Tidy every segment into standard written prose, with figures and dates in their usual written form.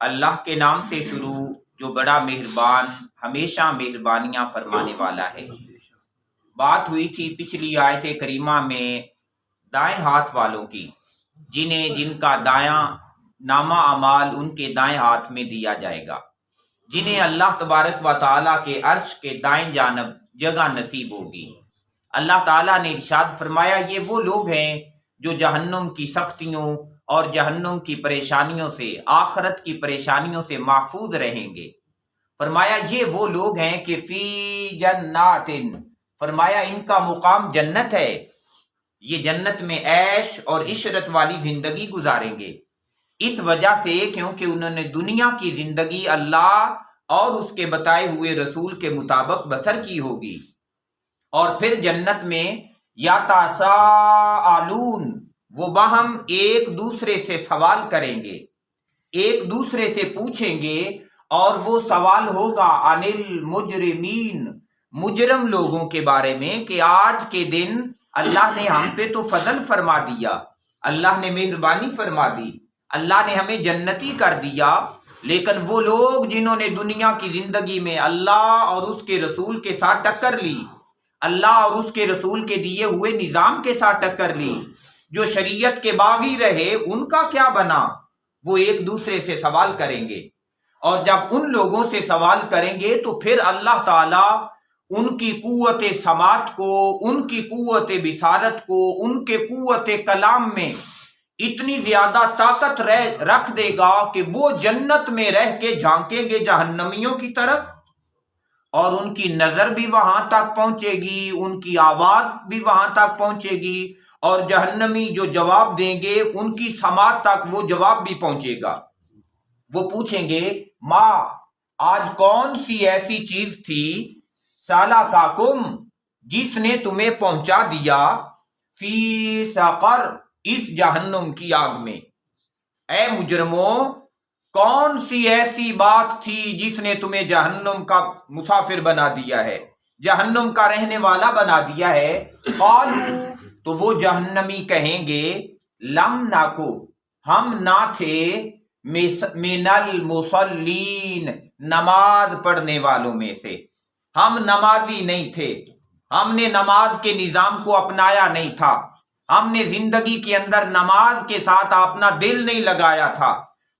اللہ کے نام سے شروع جو بڑا مہربان ہمیشہ مہربانیاں فرمانے والا ہے۔ بات ہوئی تھی پچھلی آیت کریمہ میں دائیں ہاتھ والوں کی، جن کا دایاں نامہ اعمال ان کے دائیں ہاتھ میں دیا جائے گا، جنہیں اللہ تبارک و تعالیٰ کے عرش کے دائیں جانب جگہ نصیب ہوگی۔ اللہ تعالیٰ نے ارشاد فرمایا یہ وہ لوگ ہیں جو جہنم کی سختیوں اور جہنم کی پریشانیوں سے، آخرت کی پریشانیوں سے محفوظ رہیں گے۔ فرمایا یہ وہ لوگ ہیں کہ فی جنات، فرمایا ان کا مقام جنت ہے، یہ جنت میں عیش اور عشرت والی زندگی گزاریں گے، اس وجہ سے کیونکہ انہوں نے دنیا کی زندگی اللہ اور اس کے بتائے ہوئے رسول کے مطابق بسر کی ہوگی۔ اور پھر جنت میں یتساءلون، وہ باہم ایک دوسرے سے سوال کریں گے، ایک دوسرے سے پوچھیں گے، اور وہ سوال ہوگا عن المجرمین، مجرم لوگوں کے بارے میں کہ آج کے دن اللہ نے ہم پہ تو فضل فرما دیا، اللہ نے مہربانی فرما دی، اللہ نے ہمیں جنتی کر دیا، لیکن وہ لوگ جنہوں نے دنیا کی زندگی میں اللہ اور اس کے رسول کے ساتھ ٹکر لی، اللہ اور اس کے رسول کے دیے ہوئے نظام کے ساتھ ٹکر لی، جو شریعت کے باغی رہے، ان کا کیا بنا؟ وہ ایک دوسرے سے سوال کریں گے، اور جب ان لوگوں سے سوال کریں گے تو پھر اللہ تعالیٰ ان کی قوت سماعت کو، ان کی قوت بصارت کو، ان کے قوت کلام میں اتنی زیادہ طاقت رکھ دے گا کہ وہ جنت میں رہ کے جھانکیں گے جہنمیوں کی طرف، اور ان کی نظر بھی وہاں تک پہنچے گی، ان کی آواز بھی وہاں تک پہنچے گی، اور جہنمی جو جواب دیں گے ان کی سماعت تک وہ جواب بھی پہنچے گا۔ وہ پوچھیں گے ماں، آج کون سی ایسی چیز تھی سالکاکم، جس نے تمہیں پہنچا دیا فی سقر، اس جہنم کی آگ میں۔ اے مجرموں، کون سی ایسی بات تھی جس نے تمہیں جہنم کا مسافر بنا دیا ہے، جہنم کا رہنے والا بنا دیا ہے؟ قالوا، تو وہ جہنمی کہیں گے لم نکو، ہم نہ تھے من المصلین، نماز پڑھنے والوں میں سے، ہم نمازی نہیں تھے، ہم نے نماز کے نظام کو اپنایا نہیں تھا، ہم نے زندگی کے اندر نماز کے ساتھ اپنا دل نہیں لگایا تھا۔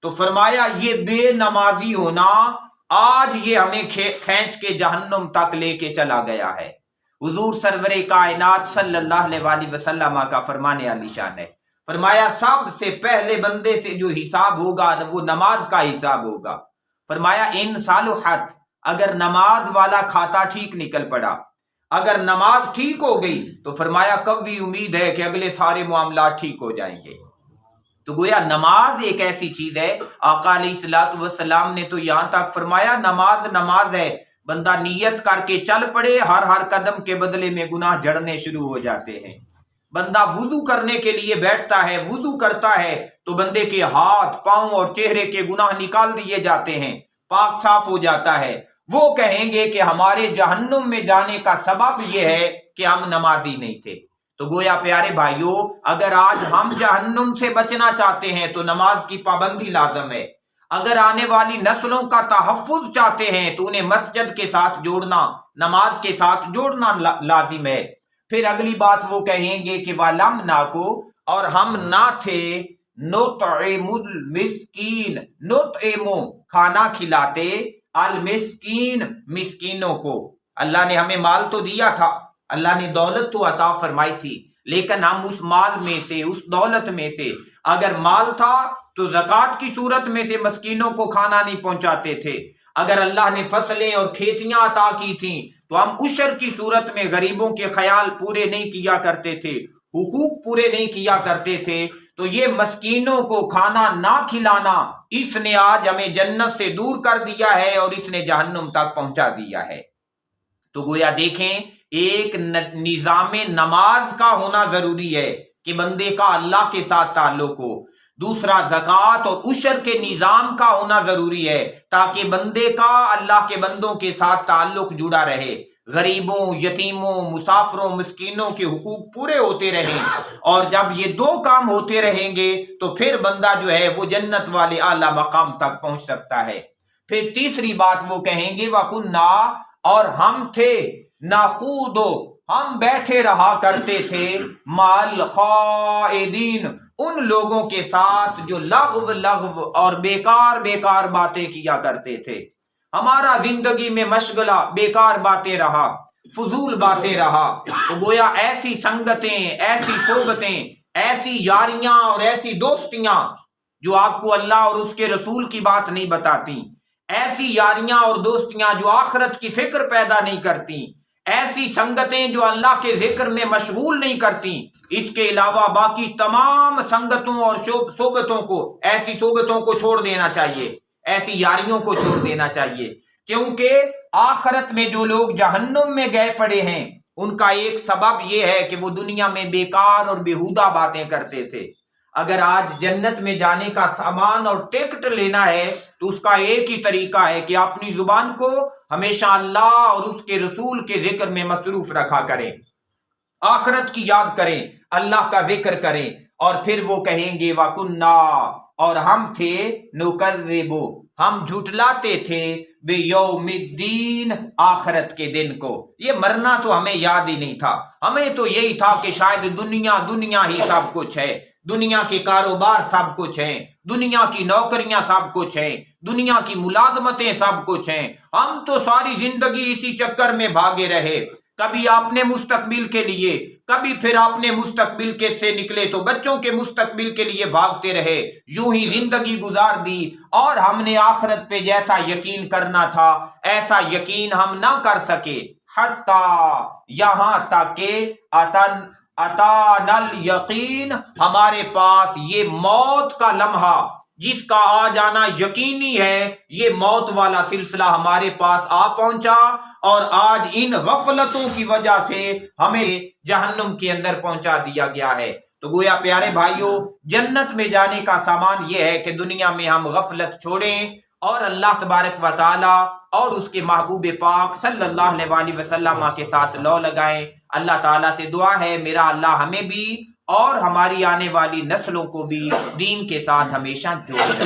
تو فرمایا یہ بے نمازی ہونا آج یہ ہمیں کھینچ کے جہنم تک لے کے چلا گیا ہے۔ حضور سرور کائنات صلی اللہ علیہ وآلہ وسلم کا فرمانے علی شان ہے، فرمایا سب سے پہلے بندے سے جو حساب ہوگا وہ نماز کا حساب ہوگا۔ فرمایا ان صالحت، اگر نماز والا کھاتا ٹھیک نکل پڑا، اگر نماز ٹھیک ہو گئی تو فرمایا قوی امید ہے کہ اگلے سارے معاملات ٹھیک ہو جائیں گے۔ تو گویا نماز ایک ایسی چیز ہے، آقا علیہ الصلوۃ والسلام نے تو یہاں تک فرمایا نماز ہے، بندہ نیت کر کے چل پڑے، ہر قدم کے بدلے میں گناہ جڑنے شروع ہو جاتے ہیں۔ بندہ وضو کرنے کے لیے بیٹھتا ہے، وضو کرتا ہے تو بندے کے ہاتھ، پاؤں اور چہرے کے گناہ نکال دیے جاتے ہیں، پاک صاف ہو جاتا ہے۔ وہ کہیں گے کہ ہمارے جہنم میں جانے کا سبب یہ ہے کہ ہم نمازی نہیں تھے۔ تو گویا پیارے بھائیوں، اگر آج ہم جہنم سے بچنا چاہتے ہیں تو نماز کی پابندی لازم ہے، اگر آنے والی نسلوں کا تحفظ چاہتے ہیں تو انہیں مسجد کے ساتھ جوڑنا، نماز کے ساتھ جوڑنا لازم ہے۔ پھر اگلی بات وہ کہیں گے کہ وَلَمْ نَكُ، اور ہم نہ تھے نُطْعِمُ الْمِسْكِينَ، نُطْعِمُ کھانا کھلاتے، المسکین مسکینوں کو۔ اللہ نے ہمیں مال تو دیا تھا، اللہ نے دولت تو عطا فرمائی تھی، لیکن ہم اس مال میں سے، اس دولت میں سے اگر مال تھا تو زکوٰۃ کی صورت میں سے مسکینوں کو کھانا نہیں پہنچاتے تھے، اگر اللہ نے فصلیں اور کھیتیاں عطا کی تھیں تو ہم عشر کی صورت میں غریبوں کے خیال پورے نہیں کیا کرتے تھے، حقوق پورے نہیں کیا کرتے تھے۔ تو یہ مسکینوں کو کھانا نہ کھلانا، اس نے آج ہمیں جنت سے دور کر دیا ہے اور اس نے جہنم تک پہنچا دیا ہے۔ تو گویا دیکھیں، ایک نظام نماز کا ہونا ضروری ہے کہ بندے کا اللہ کے ساتھ تعلق ہو، دوسرا زکوٰۃ اور عشر کے نظام کا ہونا ضروری ہے تاکہ بندے کا اللہ کے بندوں کے ساتھ تعلق جڑا رہے۔ غریبوں، یتیموں، مسافروں، مسکینوں کے حقوق پورے ہوتے رہیں، اور جب یہ دو کام ہوتے رہیں گے تو پھر بندہ جو ہے وہ جنت والے اعلیٰ مقام تک پہنچ سکتا ہے۔ پھر تیسری بات وہ کہیں گے وَكُنَّا، اور ہم تھے، نَخُوضُ، ہم بیٹھے رہا کرتے تھے، مَعَ الْخَائِضِينَ، ان لوگوں کے ساتھ جو لغو اور بیکار بیکار باتیں کیا کرتے تھے۔ ہمارا زندگی میں مشغلہ بیکار باتیں رہا، فضول باتیں رہا، تو گویا ایسی سنگتیں، ایسی صحبتیں، ایسی یاریاں اور ایسی دوستیاں جو آپ کو اللہ اور اس کے رسول کی بات نہیں بتاتی، ایسی یاریاں اور دوستیاں جو آخرت کی فکر پیدا نہیں کرتی، ایسی سنگتیں جو اللہ کے ذکر میں مشغول نہیں کرتی، اس کے علاوہ باقی تمام سنگتوں اور صحبتوں کو، ایسی صحبتوں کو چھوڑ دینا چاہیے، ایسی یاریوں کو چھوڑ دینا چاہیے، کیونکہ آخرت میں جو لوگ جہنم میں گئے پڑے ہیں ان کا ایک سبب یہ ہے کہ وہ دنیا میں بیکار اور بیہودہ باتیں کرتے تھے۔ اگر آج جنت میں جانے کا سامان اور ٹکٹ لینا ہے تو اس کا ایک ہی طریقہ ہے کہ اپنی زبان کو ہمیشہ اللہ اور اس کے رسول کے ذکر میں مصروف رکھا کریں، آخرت کی یاد کریں، اللہ کا ذکر کریں، اور پھر وہ کہیں گے وَكُنَّا، اور ہم تھے، نُكَذِّبُ، ہم جھٹلاتے تھے، بِيَوْمِ الدِّينِ، آخرت کے دن کو۔ یہ مرنا تو ہمیں یاد ہی نہیں تھا، ہمیں تو یہی تھا کہ شاید دنیا ہی سب کچھ ہے، دنیا کے کاروبار سب کچھ ہیں، دنیا کی نوکریاں سب کچھ ہیں، دنیا کی ملازمتیں سب کچھ ہیں، ہم تو ساری زندگی اسی چکر میں بھاگے رہے، کبھی اپنے مستقبل کے لیے، کبھی پھر اپنے مستقبل کے سے نکلے تو بچوں کے مستقبل کے لیے بھاگتے رہے، یوں ہی زندگی گزار دی، اور ہم نے آخرت پہ جیسا یقین کرنا تھا ایسا یقین ہم نہ کر سکے، حتیٰ، یہاں تک کہ اتانا الیقین، ہمارے پاس یہ موت کا لمحہ جس کا آ جانا یقینی ہے، یہ موت والا سلسلہ ہمارے پاس آ پہنچا، اور آج ان غفلتوں کی وجہ سے ہمیں جہنم کے اندر پہنچا دیا گیا ہے۔ تو گویا پیارے بھائیوں، جنت میں جانے کا سامان یہ ہے کہ دنیا میں ہم غفلت چھوڑیں اور اللہ تبارک و تعالی اور اس کے محبوب پاک صلی اللہ علیہ وسلم کے ساتھ لو لگائیں۔ اللہ تعالیٰ سے دعا ہے میرا اللہ ہمیں بھی اور ہماری آنے والی نسلوں کو بھی دین کے ساتھ ہمیشہ جوڑے۔